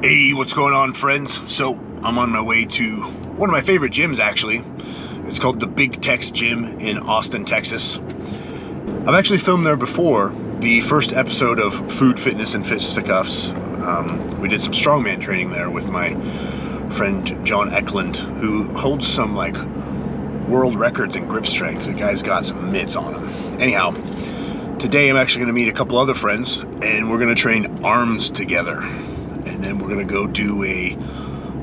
Hey, what's going on, friends? So I'm on my way to one of my favorite gyms, actually. It's called the Big Tex Gym in Austin, Texas. I've actually filmed there before, the first episode of Food, Fitness, and Fisticuffs. We did some strongman training there with my friend John Eklund, who holds some like world records in grip strength. The guy's got some mitts on him. Anyhow, today I'm actually going to meet a couple other friends and we're going to train arms together. And then we're going to go do a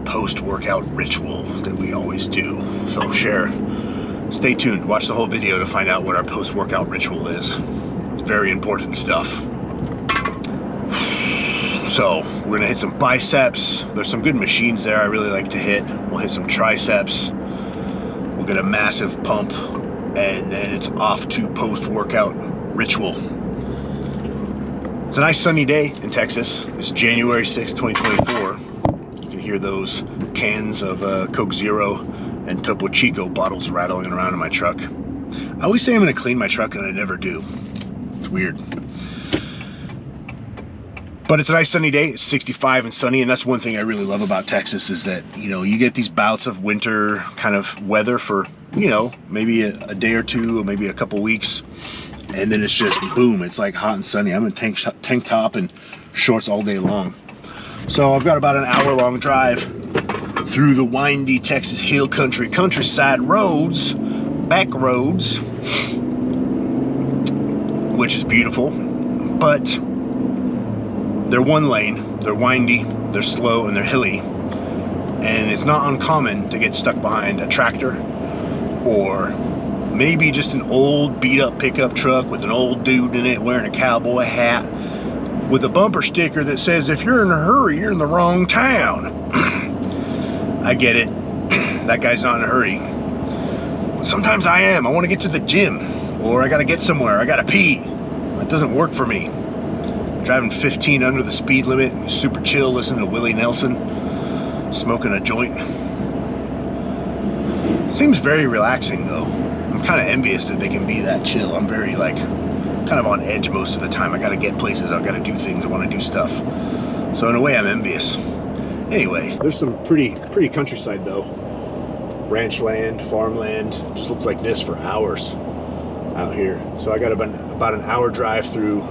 post-workout ritual that we always do. So stay tuned, watch the whole video to find out what our post-workout ritual is. It's very important stuff. So we're gonna hit some biceps. There's some good machines there I really like to hit. We'll hit some triceps. We'll get a massive pump, and then it's off to post-workout ritual. It's a nice sunny day in Texas. It's January 6th, 2024. You can hear those cans of Coke Zero and Topo Chico bottles rattling around in my truck. I always say I'm gonna clean my truck and I never do. It's weird. But it's a nice sunny day. It's 65 and sunny, and that's one thing I really love about Texas is that, you know, you get these bouts of winter kind of weather for, you know, maybe a day or two or maybe a couple weeks, and then it's just boom, it's like hot and sunny. I'm in tank top and shorts all day long. So I've got about an hour-long drive through the windy Texas hill country, countryside roads, back roads, which is beautiful, but they're one lane, they're windy, they're slow, and they're hilly. And it's not uncommon to get stuck behind a tractor or maybe just an old beat-up pickup truck with an old dude in it wearing a cowboy hat with a bumper sticker that says, "If you're in a hurry, you're in the wrong town." I get it. That guy's not in a hurry. But sometimes I am. I want to get to the gym, or I got to get somewhere. I got to pee. That doesn't work for me. Driving 15 under the speed limit, super chill, listening to Willie Nelson, smoking a joint. Seems very relaxing though. I'm kind of envious that they can be that chill. I'm very like, kind of on edge most of the time. I gotta get places, I gotta do things, I wanna do stuff. So in a way I'm envious. Anyway, there's some pretty countryside though. Ranch land, farmland, just looks like this for hours out here. So I got about an hour drive through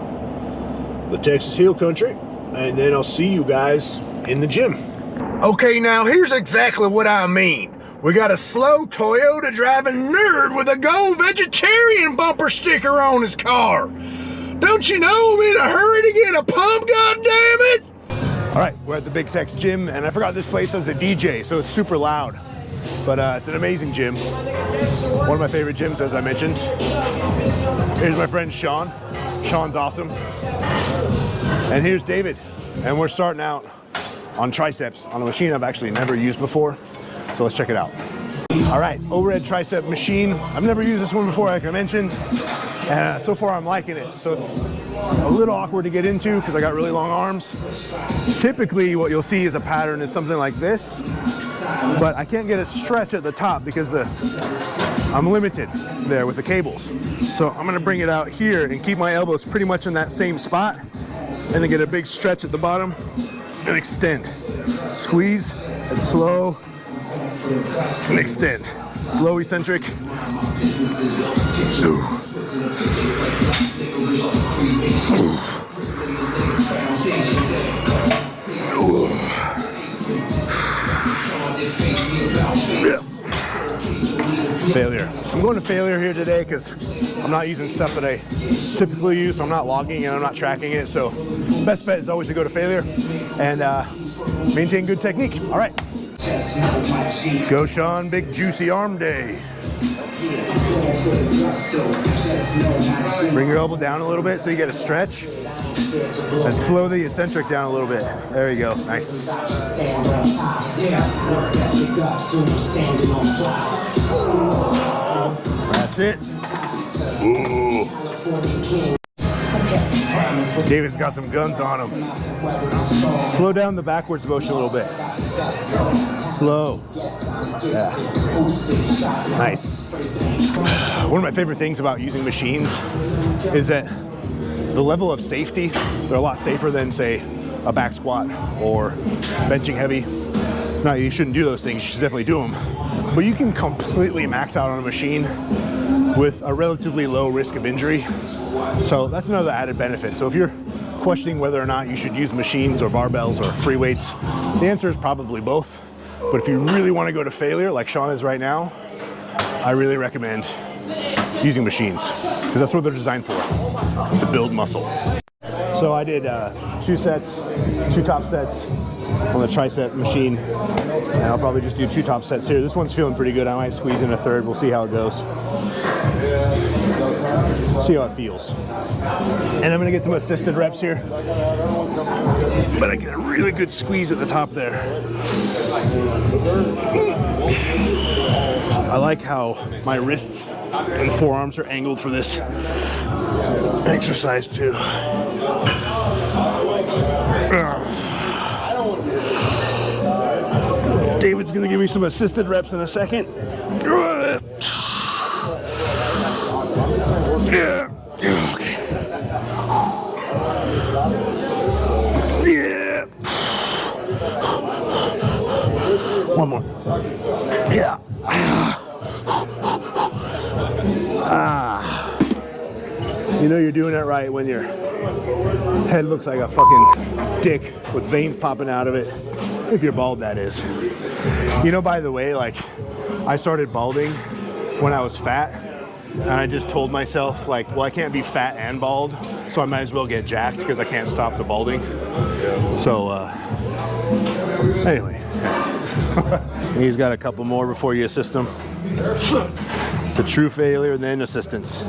the Texas Hill Country, and then I'll see you guys in the gym. Okay, now here's exactly what I mean. We got a slow Toyota driving nerd with a Go Vegetarian bumper sticker on his car. Don't you know I'm in a hurry to get a pump, goddammit? All right, we're at the Big Tex Gym, and I forgot this place has a DJ, so it's super loud. But it's an amazing gym. One of my favorite gyms, as I mentioned. Here's my friend Sean. Sean's awesome. And here's David. And we're starting out on triceps on a machine I've actually never used before. So let's check it out. All right, overhead tricep machine. I've never used this one before, like I mentioned. And so far I'm liking it. So it's a little awkward to get into because I got really long arms. Typically what you'll see is a pattern is something like this, but I can't get a stretch at the top because I'm limited there with the cables. So I'm gonna bring it out here and keep my elbows pretty much in that same spot, and then get a big stretch at the bottom and extend. Squeeze and slow and extend. Slow eccentric. Failure. I'm going to failure here today because I'm not using stuff that I typically use, so I'm not logging and I'm not tracking it. So best bet is always to go to failure and maintain good technique. All right. Go Sean, big juicy arm day. Bring your elbow down a little bit so you get a stretch. And slow the eccentric down a little bit. There you go. Nice. That's it. Ooh. David's got some guns on him. Slow down the backwards motion a little bit. Slow. Yeah. Nice. One of my favorite things about using machines is that the level of safety, they're a lot safer than, say, a back squat or benching heavy. Now, you shouldn't do those things, you should definitely do them. But you can completely max out on a machine with a relatively low risk of injury. So that's another added benefit. So if you're questioning whether or not you should use machines or barbells or free weights, the answer is probably both. But if you really want to go to failure, like Sean is right now, I really recommend using machines, because that's what they're designed for, to build muscle. So I did 2 sets, 2 top sets on the tricep machine, and I'll probably just do 2 top sets here. This one's feeling pretty good. I might squeeze in a third. We'll see how it goes. See how it feels. And I'm gonna get some assisted reps here, but I get a really good squeeze at the top there. I like how my wrists and forearms are angled for this exercise too. David's gonna give me some assisted reps in a second. Yeah. Okay. Yeah. One more. Yeah. You know you're doing it right when your head looks like a fucking dick with veins popping out of it. If you're bald, that is. You know, by the way, like, I started balding when I was fat, and I just told myself, like, well, I can't be fat and bald, so I might as well get jacked because I can't stop the balding. So, anyway. He's got a couple more before you assist him. The true failure, and then assistance.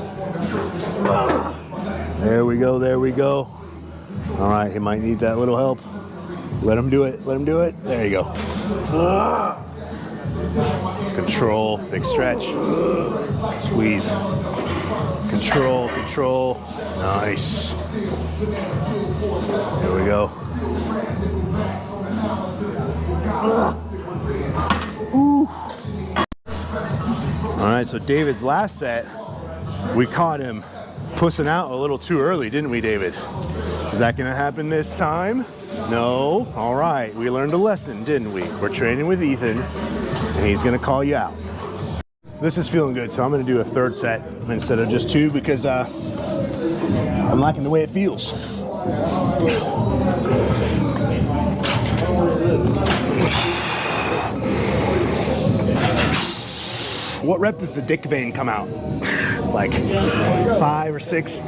There we go, there we go. All right, he might need that little help. Let him do it, let him do it. There you go. Control, big stretch. Squeeze. Control, control. Nice. There we go. Ooh. All right, so David's last set, we caught him pussing out a little too early, didn't we, David? Is that gonna happen this time? No. All right, we learned a lesson, didn't we? We're training with Ethan, and he's gonna call you out. This is feeling good, so I'm gonna do a third set instead of just 2 because I'm liking the way it feels. What rep does the dick vein come out? Like 5 or 6?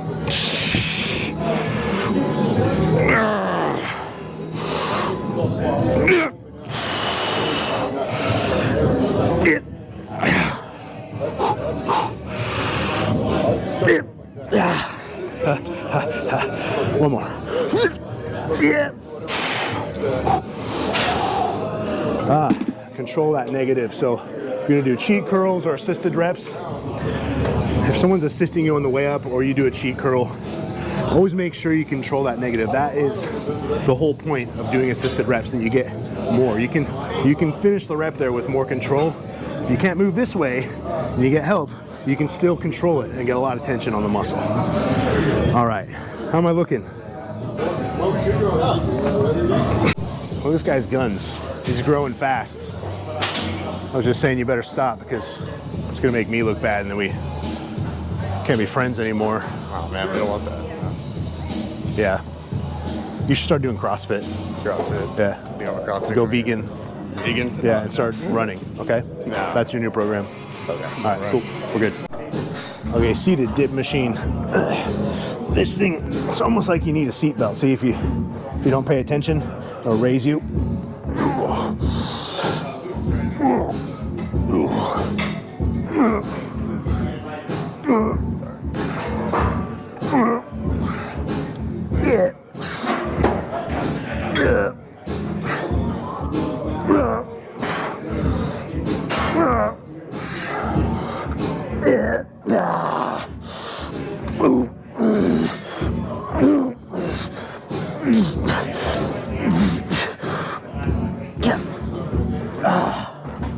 One more. Control that negative. So if you're gonna do cheat curls or assisted reps, if someone's assisting you on the way up or you do a cheat curl, always make sure you control that negative. That is the whole point of doing assisted reps, that you get more. You can finish the rep there with more control. If you can't move this way and you get help, you can still control it and get a lot of tension on the muscle. All right, how am I looking? Well, this guy's guns. He's growing fast. I was just saying you better stop because it's gonna make me look bad and then we can't be friends anymore. Oh man, we don't want that. Yeah. You should start doing CrossFit. CrossFit? Yeah. Be on a CrossFit. Go vegan. Vegan? Yeah, and start running, okay? No. That's your new program. Okay. All right, cool. We're good. Okay, seated dip machine. This thing, it's almost like you need a seatbelt. See, if you don't pay attention, it'll raise you.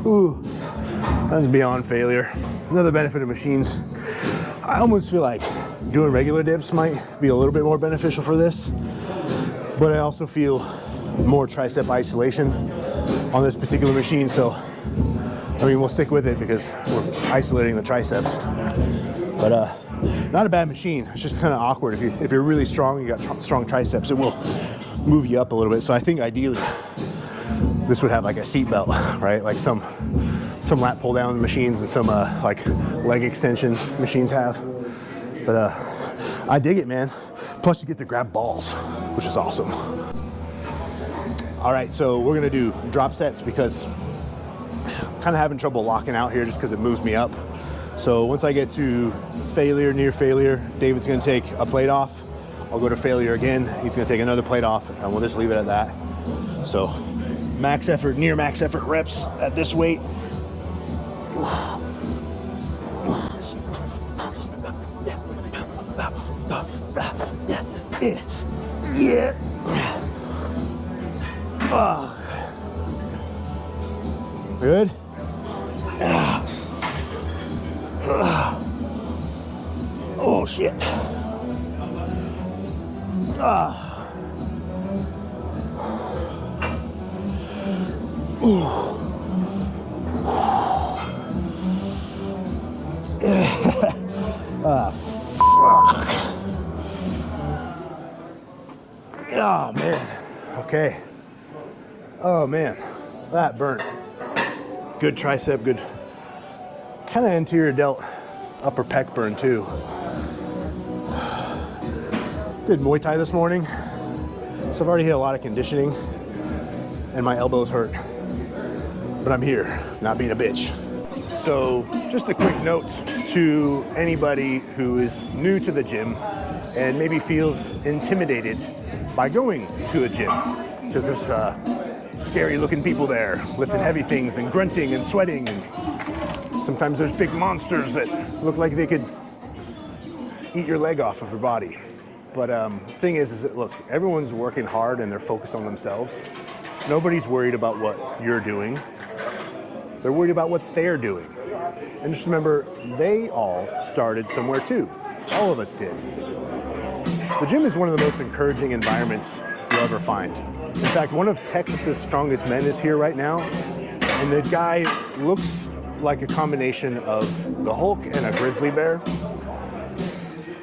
Ooh, that's beyond failure. Another benefit of machines, I almost feel like doing regular dips might be a little bit more beneficial for this. but I also feel more tricep isolation on this particular machine. So, I mean, we'll stick with it because we're isolating the triceps. But not a bad machine. It's just kind of awkward. If you're really strong, you got strong triceps, it will move you up a little bit. So I think ideally this would have like a seat belt, right? Like some lat pull down machines and some like leg extension machines have. But I dig it, man. Plus you get to grab balls, which is awesome. All right, so we're gonna do drop sets because I'm kind of having trouble locking out here just because it moves me up. So once I get to failure, near failure, David's gonna take a plate off. I'll go to failure again. He's gonna take another plate off and we'll just leave it at that. So max effort, near max effort reps at this weight. Yeah. Good. Oh shit. Fuck. Oh man. Okay. Oh man, that burnt. Good tricep, good kind of anterior delt, upper pec burn too. Did Muay Thai this morning, so I've already hit a lot of conditioning and my elbows hurt, but I'm here, not being a bitch. So just a quick note to anybody who is new to the gym and maybe feels intimidated by going to a gym, because there's scary looking people there lifting heavy things and grunting and sweating, and sometimes there's big monsters that look like they could eat your leg off of your body. But thing is that, look, everyone's working hard and they're focused on themselves. Nobody's worried about what you're doing. They're worried about what they're doing. And just remember, they all started somewhere too. All of us did. The gym is one of the most encouraging environments you'll ever find. In fact, one of Texas's strongest men is here right now, and the guy looks like a combination of the Hulk and a grizzly bear.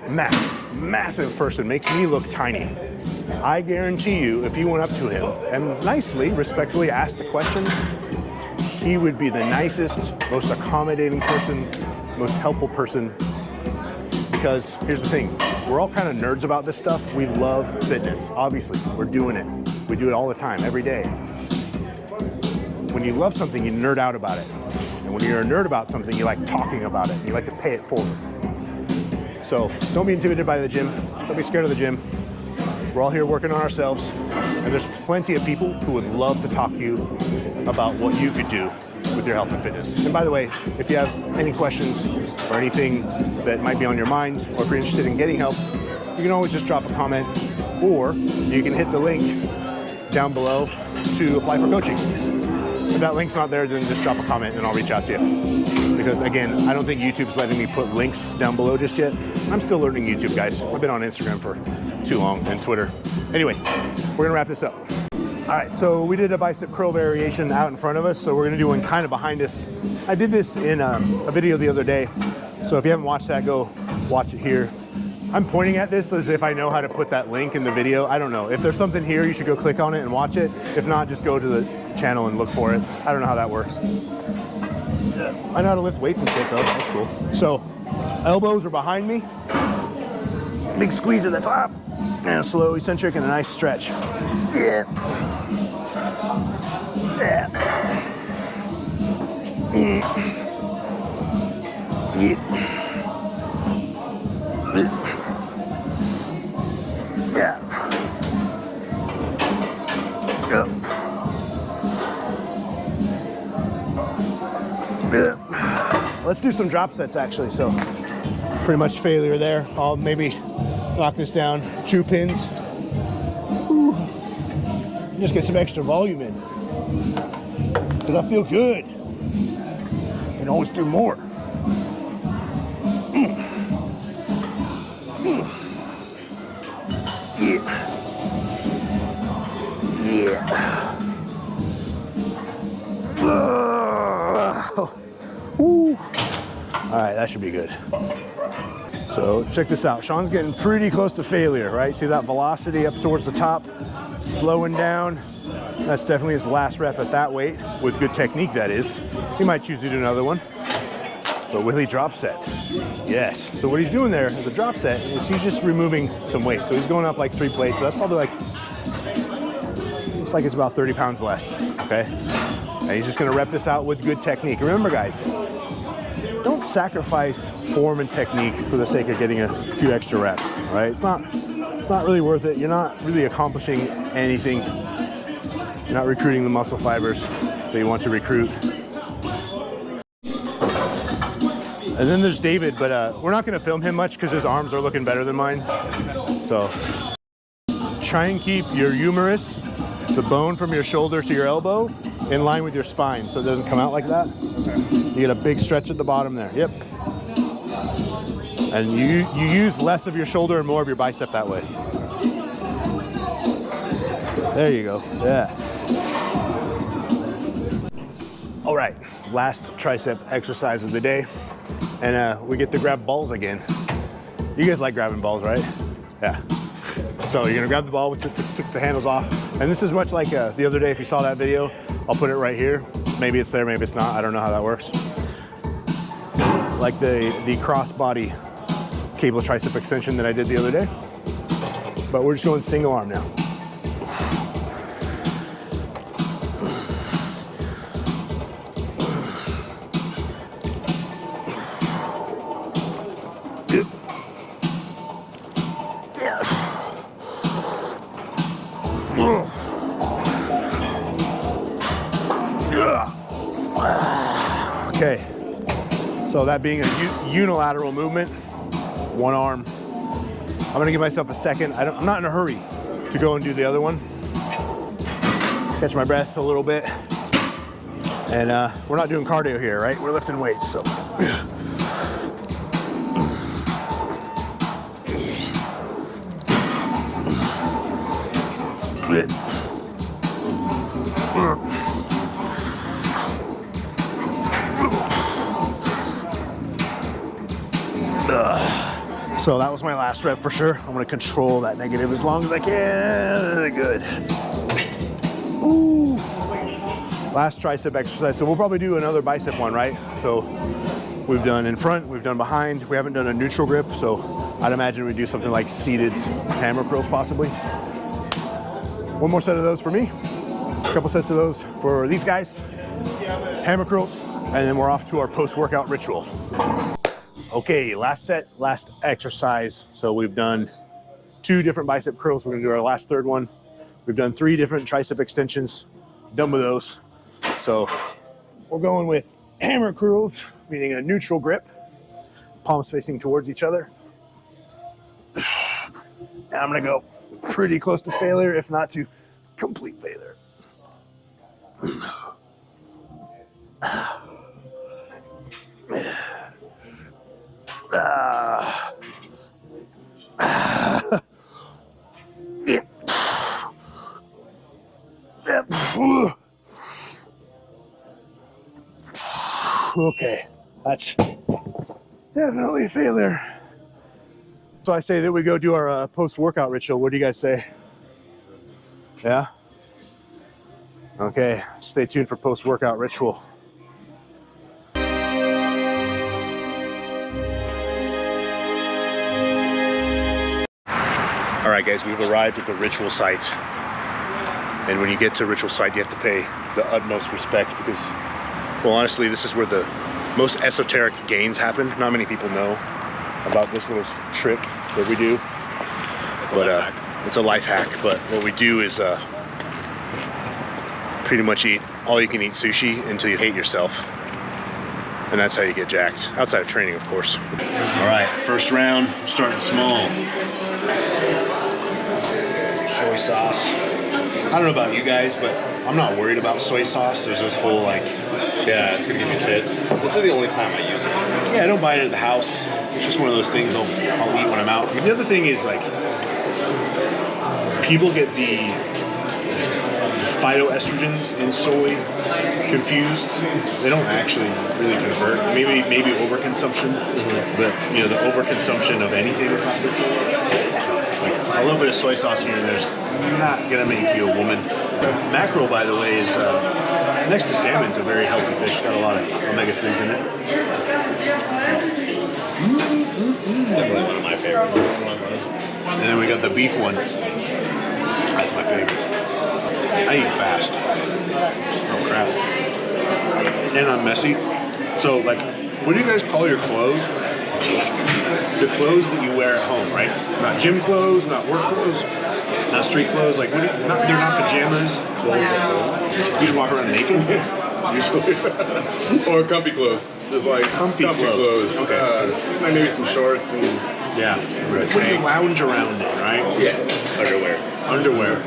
Massive person, makes me look tiny. I guarantee you, if you went up to him and nicely, respectfully asked the question, he would be the nicest, most accommodating person, most helpful person. Because here's the thing, we're all kind of nerds about this stuff. We love fitness, obviously, we're doing it. We do it all the time, every day. When you love something, you nerd out about it. And when you're a nerd about something, you like talking about it. You like to pay it forward. So don't be intimidated by the gym. Don't be scared of the gym. We're all here working on ourselves. And there's plenty of people who would love to talk to you about what you could do with your health and fitness. And by the way, if you have any questions or anything that might be on your mind, or if you're interested in getting help, you can always just drop a comment, or you can hit the link down below to apply for coaching. If that link's not there, then just drop a comment and I'll reach out to you. Because again, I don't think YouTube's letting me put links down below just yet. I'm still learning YouTube, guys. I've been on Instagram for too long, and Twitter. Anyway, we're gonna wrap this up. All right, so we did a bicep curl variation out in front of us, so we're gonna do one kind of behind us. I did this in a video the other day, so if you haven't watched that, go watch it here. I'm pointing at this as if I know how to put that link in the video. I don't know. If there's something here, you should go click on it and watch it. If not, just go to the channel and look for it. I don't know how that works. I know how to lift weights and shit though, that's cool. So, elbows are behind me. Big squeeze at the top. And a slow eccentric and a nice stretch. Yeah. Yeah. Yeah. Yeah. Yep. Yep. Let's do some drop sets actually. So pretty much failure there. I'll maybe knock this down 2 pins. Ooh. Just get some extra volume in. Because I feel good. You can always do more. Yeah. Woo. All right, that should be good. So check this out. Sean's getting pretty close to failure, right? See that velocity up towards the top, slowing down. That's definitely his last rep at that weight, with good technique, that is. He might choose to do another one, but will he drop set? Yes. So what he's doing there as a drop set is he's just removing some weight. So he's going up like 3 plates. So that's probably like, looks like it's about 30 pounds less, okay? And he's just gonna rep this out with good technique. Remember, guys, don't sacrifice form and technique for the sake of getting a few extra reps, right? It's not really worth it. You're not really accomplishing anything. You're not recruiting the muscle fibers that you want to recruit. And then there's David, but we're not gonna film him much because his arms are looking better than mine. So try and keep your humerus, the bone from your shoulder to your elbow, in line with your spine so it doesn't come out like that. You get a big stretch at the bottom there. Yep. And you use less of your shoulder and more of your bicep that way. There you go. Yeah. All right, last tricep exercise of the day. And we get to grab balls again. You guys like grabbing balls, right? Yeah. So you're gonna grab the ball with the handles off. And this is much like the other day, if you saw that video, I'll put it right here. Maybe it's there, maybe it's not. I don't know how that works. Like the crossbody cable tricep extension that I did the other day. But we're just going single arm now. Okay, so that being a unilateral movement, one arm. I'm gonna give myself a second. I'm not in a hurry to go and do the other one. Catch my breath a little bit. And we're not doing cardio here, right? We're lifting weights, so. So that was my last rep for sure. I'm gonna control that negative as long as I can. Good. Ooh. Last tricep exercise. So we'll probably do another bicep one, right? So we've done in front, we've done behind. We haven't done a neutral grip, so I'd imagine we do something like seated hammer curls possibly. One more set of those for me. A couple sets of those for these guys. Hammer curls, and then we're off to our post-workout ritual. Okay, last set, last exercise. So we've done 2 different bicep curls. We're gonna do our last third one. We've done 3 different tricep extensions. Done with those. So we're going with hammer curls, meaning a neutral grip, palms facing towards each other. And I'm gonna go pretty close to failure, if not to complete failure. Okay, that's definitely a failure. So I say that we go do our post-workout ritual. What do you guys say? Yeah? Okay, stay tuned for post-workout ritual. All right, guys, we've arrived at the ritual site. And when you get to ritual site, you have to pay the utmost respect because, well, honestly, this is where the most esoteric gains happen. Not many people know about this little trick that we do. It's a life hack. But what we do is pretty much eat all you can eat sushi until you hate yourself. And that's how you get jacked. Outside of training, of course. All right, first round, starting small. Soy sauce. I don't know about you guys, but I'm not worried about soy sauce. There's this whole like, Yeah, it's gonna give you tits. This is the only time I use it. yeah, I don't buy it at the house. It's just one of those things I'll eat when I'm out. The other thing is like, people get the phytoestrogens in soy confused. They don't actually really convert. Maybe overconsumption, but the overconsumption of anything is not good for you. Like a little bit of soy sauce here and there's not gonna make you a woman. Mackerel, by the way, is next to salmon, it's a very healthy fish. Got a lot of omega-3s in it. It's definitely one of my favorites. And then we got the beef one. That's my favorite. I eat fast. Oh crap. And I'm messy. So like, what do you guys call your clothes? The clothes that you wear at home, right? Not gym clothes, not work clothes, not street clothes. Like, they're not pajamas. Clothes at home. You just walk around naked. Usually. Or comfy clothes. Just like Comfy clothes. Okay. Like maybe some shorts and Yeah. What do you lounge around in, right? Underwear. Underwear.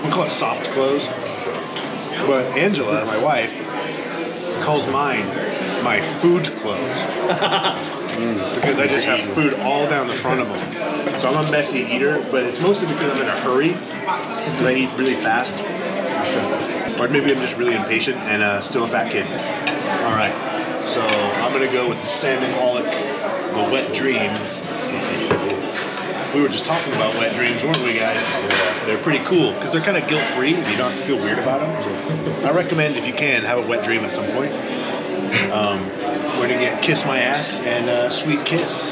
We call it soft clothes. But Angela, my wife, calls mine my food clothes. Because I just have food all down the front of them. So I'm a messy eater, but it's mostly because I'm in a hurry. Because I eat really fast. Or maybe I'm just really impatient and still a fat kid. All right. So I'm going to go with the Salmon Pollock, the Wet Dream. We were just talking about wet dreams, weren't we, guys? They're pretty cool because they're kind of guilt-free. You don't have to feel weird about them. So I recommend, if you can, have a wet dream at some point. We're gonna get Kiss My Ass and Sweet Kiss.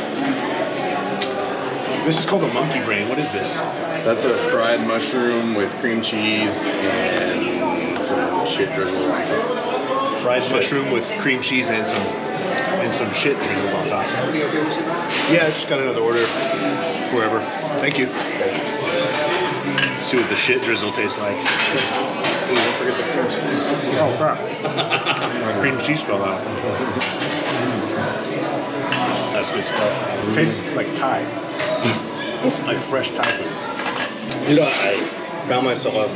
This is called a monkey brain. What is this? that's a fried mushroom with cream cheese and some shit drizzle on top. Fried mushroom with cream cheese and some shit drizzled on top. Yeah, I just got another order. Forever. Thank you. See what the shit drizzle tastes like. Ooh, don't forget the cream cheese. Oh crap! Cream cheese fell out. That's good stuff. Tastes like Thai, like fresh Thai food. I found myself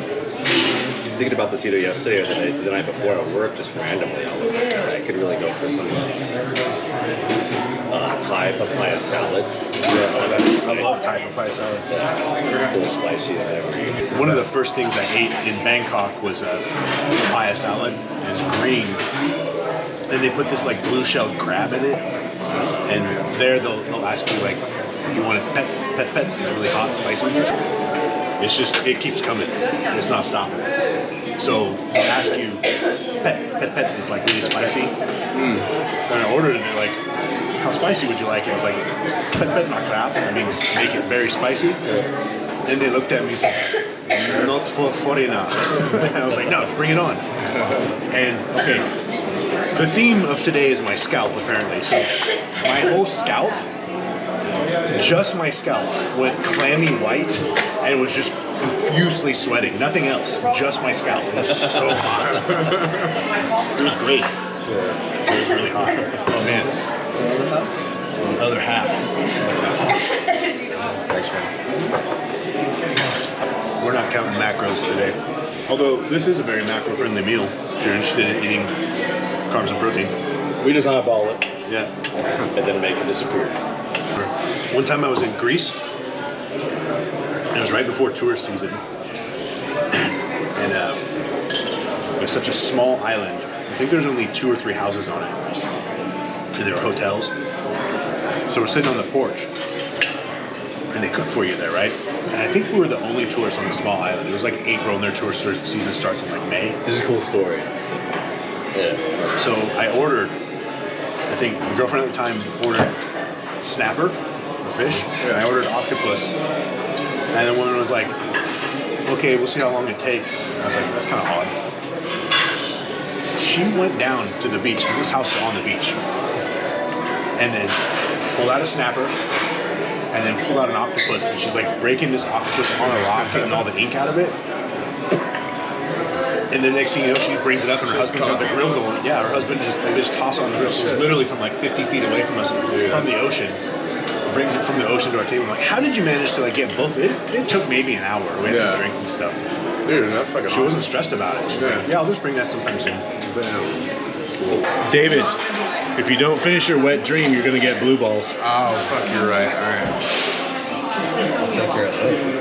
thinking about this either yesterday or the night before at work, just randomly. I was like, God, I could really go for some Thai papaya salad. I love Thai papaya salad. Yeah, it's a little spicy and everything. One of the first things I ate in Bangkok was a papaya salad. It's green, and they put this like blue-shelled crab in it. And there they'll ask you like, if you want it pet. It's really hot, spicy. It's just, it keeps coming. It's not stopping. So they'll ask you, pet. It's like really spicy. And I ordered it, they're like, how spicy would you like it? I was like, pet not crap. That means make it very spicy. Then they looked at me and said, not for foreigner. And I was like, no, bring it on. And okay, the theme of today is my scalp apparently. So my whole scalp, just my scalp, went clammy white and was just profusely sweating. Nothing else, just my scalp. It was so hot. It was great. It was really hot. Oh man. The other half. Thanks, man. We're not counting macros today. Although this is a very macro-friendly meal if you're interested in eating carbs and protein. We just eyeball it Yeah. and then make it disappear. One time I was in Greece. It was right before tourist season. And it was such a small island. I think there's only 2 or 3 houses on it. And there were hotels. So we're sitting on the porch. And they cook for you there, right? And I think we were the only tourists on the small island. It was like April and their tourist season starts in like May. This is a cool story. Yeah. So I ordered, I think my girlfriend at the time ordered snapper, the fish. And I ordered octopus. And the woman was like, okay, we'll see how long it takes. And I was like, that's kind of odd. She went down to the beach, because this house is on the beach. And then pulled out a snapper, and then pulled out an octopus, and she's like breaking this octopus on a rock, getting all the ink out of it. And the next thing you know, she brings it up, and her husband's got the grill going. Yeah, her husband just, they just toss it on the grill. She's literally from like 50 feet away from us, from the ocean. Brings it from the ocean to our table. I'm like, how did you manage to like get both? It took maybe an hour. We had some drinks and stuff. Dude, that's fucking She wasn't stressed about it. She's like, yeah, I'll just bring that sometime soon. Damn. David, if you don't finish your wet dream, you're gonna get blue balls. Oh, fuck, you're right. All right. I'll take care of those.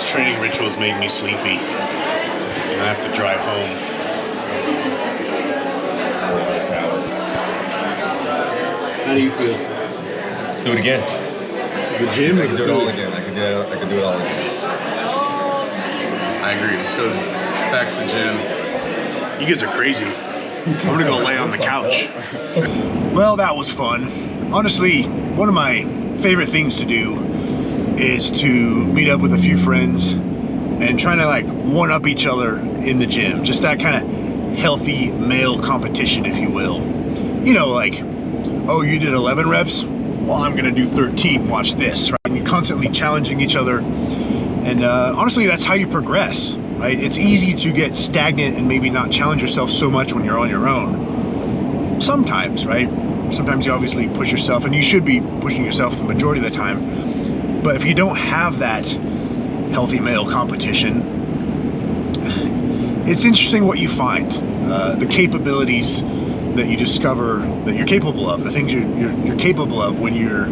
training rituals made me sleepy. And I have to drive home. How do you feel? Let's do it again. The gym? I could do it all again. I could do it all again. I agree. Let's go back to the gym. You guys are crazy. I'm gonna go lay on the couch. Well, that was fun. Honestly, one of my favorite things to do is to meet up with a few friends and trying to like one-up each other in the gym. Just that kind of healthy male competition, if you will. You know, like, oh, you did 11 reps? Well, I'm gonna do 13, watch this, right? And you're constantly challenging each other. And honestly, that's how you progress, right? It's easy to get stagnant and maybe not challenge yourself so much when you're on your own. Sometimes, right? Sometimes you obviously push yourself, and you should be pushing yourself the majority of the time. But if you don't have that healthy male competition, it's interesting what you find. The capabilities that you discover that you're capable of, the things you're capable of when you're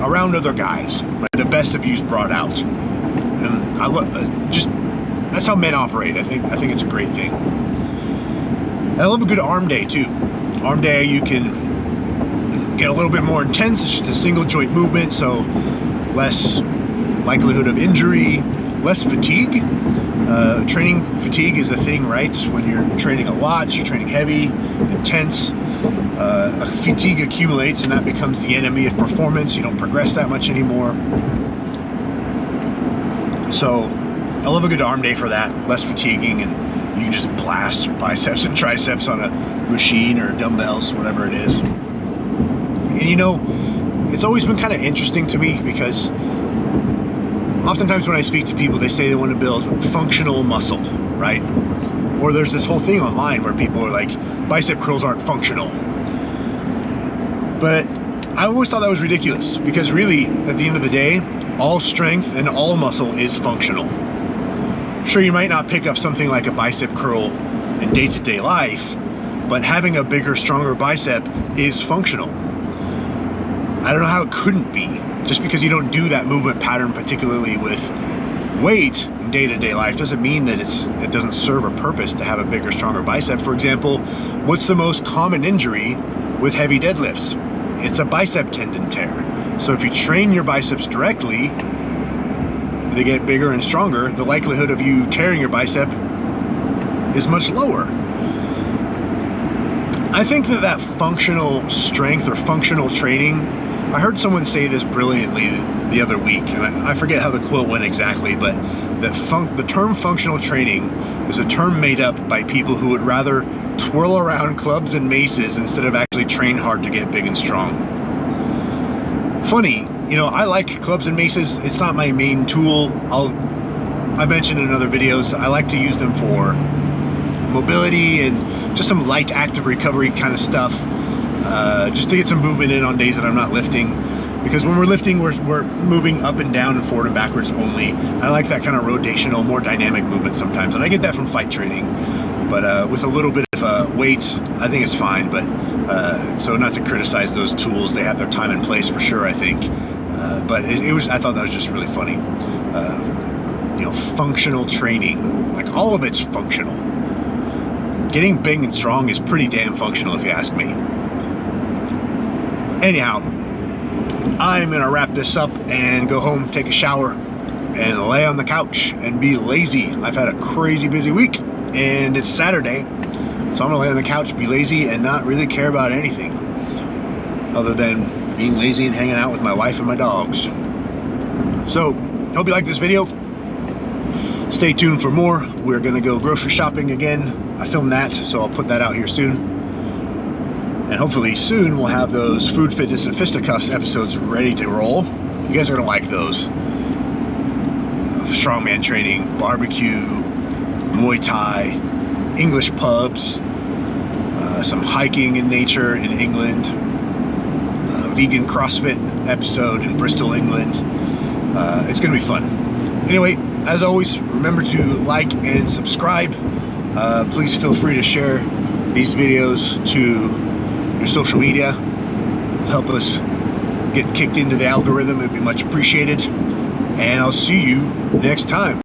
around other guys. Right? The best of you's brought out. And I love that's how men operate. I think it's a great thing. And I love a good arm day too. Arm day, you can get a little bit more intense. It's just a single joint movement, so less likelihood of injury, less fatigue. Training fatigue is a thing, right? When you're training a lot, you're training heavy, intense, fatigue accumulates, and that becomes the enemy of performance. You don't progress that much anymore. So I love a good arm day for that, less fatiguing, and you can just blast your biceps and triceps on a machine or dumbbells, whatever it is. And you know, it's always been kind of interesting to me because oftentimes when I speak to people, they say they want to build functional muscle, right? Or there's this whole thing online where people are like, bicep curls aren't functional. But I always thought that was ridiculous because really, at the end of the day, all strength and all muscle is functional. Sure, you might not pick up something like a bicep curl in day-to-day life, but having a bigger, stronger bicep is functional. I don't know how it couldn't be. Just because you don't do that movement pattern, particularly with weight in day-to-day life, doesn't mean that it doesn't serve a purpose to have a bigger, stronger bicep. For example, what's the most common injury with heavy deadlifts? It's a bicep tendon tear. So if you train your biceps directly, they get bigger and stronger, the likelihood of you tearing your bicep is much lower. I think that functional strength or functional training, I heard someone say this brilliantly the other week, and I forget how the quote went exactly, but the term functional training is a term made up by people who would rather twirl around clubs and maces instead of actually train hard to get big and strong. Funny, you know, I like clubs and maces. It's not my main tool. I mentioned in other videos, I like to use them for mobility and just some light active recovery kind of stuff, just to get some movement in on days that I'm not lifting. Because when we're lifting, we're moving up and down and forward and backwards only. I like that kind of rotational, more dynamic movement sometimes, and I get that from fight training. But with a little bit of weight, I think it's fine. But so not to criticize those tools, they have their time and place for sure, I think. But I thought that was just really funny. You know, functional training, like all of it's functional. Getting big and strong is pretty damn functional, if you ask me. Anyhow, I'm gonna wrap this up and go home, take a shower, and lay on the couch and be lazy. I've had a crazy busy week, and it's Saturday, so I'm gonna lay on the couch, be lazy, and not really care about anything other than being lazy and hanging out with my wife and my dogs. So, hope you like this video. Stay tuned for more. We're gonna go grocery shopping again. I filmed that, so I'll put that out here soon. And hopefully soon we'll have those Food, Fitness, and Fisticuffs episodes ready to roll. You guys are gonna like those. Strongman training, barbecue, Muay Thai, English pubs, some hiking in nature in England, vegan CrossFit episode in Bristol, England. It's gonna be fun. Anyway, as always, remember to like and subscribe. Please feel free to share these videos to your social media. Help us get kicked into the algorithm. It'd be much appreciated. and I'll see you next time.